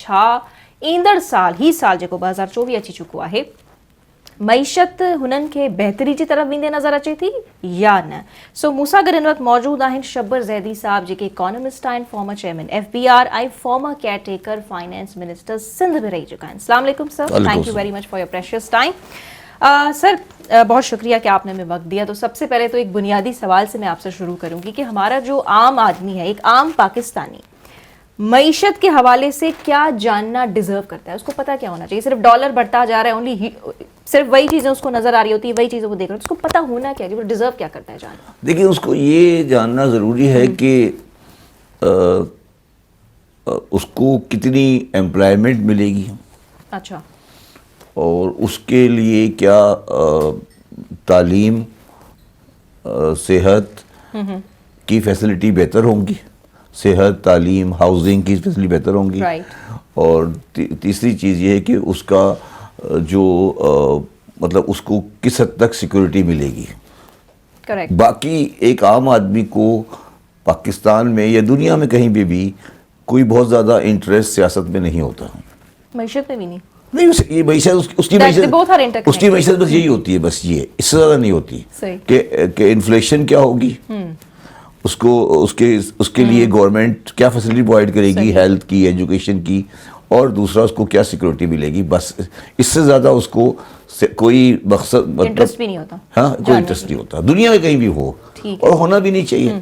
छा ईंदड़ साल ही साल जेको 2024 अची चुको आहे मईशत हुननि खे बहितरी जी तरफ़ वेंदे नज़र अचे थी या न? सो मूंसां गॾु हिन वक़्तु मौजूदु आहिनि शब्बर ज़ैदी साहब जेके इकोनॉमिस्ट आहिनि, फॉर्मर चेयरमैन FBR ऐं former caretaker finance minister Sindh में रही चुका आहिनि। अस्सलाम वालेकुम sir, thank you very much for your precious time. Sir बहुत शुक्रिया कि आपने हमें वक्त दिया। तो सबसे पहले तो एक बुनियादी सवाल से मैं आपसे शुरू करूंगी कि हमारा जो आम आदमी है, एक आम पाकिस्तानी मईशत के हवाले से क्या जानना डिजर्व करता है? उसको पता क्या होना चाहिए? सिर्फ डॉलर बढ़ता जा रहा है, ओनली सिर्फ वही चीज़ें उसको नज़र आ रही होती है, वही चीज़ें वो देख रहा है, उसको पता होना क्या है, वो डिजर्व क्या करता है जानना? देखिए, उसको ये जानना ज़रूरी है कि उसको कितनी एम्प्लॉयमेंट मिलेगी, अच्छा, और उसके लिए क्या तालीम, सेहत की फैसिलिटी बेहतर होंगी, सेहत, तालीम, हाउसिंग की फैसिलिटी बेहतर होंगी, और तीसरी चीज़ ये है कि उसका जो मतलब उसको किस हद तक सिक्योरिटी मिलेगी। करेक्ट। बाकी एक आम आदमी को पाकिस्तान में या दुनिया में कहीं भी कोई बहुत ज़्यादा इंटरेस्ट सियासत में नहीं होता। मईशत में भी नहीं? नहीं, ये मईशत उसकी मईशत बस यही होती है, बस ये, इससे ज़्यादा नहीं होती कि इन्फ्लेशन क्या होगी, उसको उसके लिए गवर्नमेंट क्या फैसिलिटी प्रोवाइड करेगी, हेल्थ की, एजुकेशन की, और दूसरा उसको क्या सिक्योरिटी मिलेगी। बस इससे ज़्यादा उसको कोई मकसद, मतलब इंटरेस्ट भी नहीं होता। हाँ, कोई इंटरेस्ट नहीं होता, दुनिया में कहीं भी हो, और होना भी नहीं चाहिए।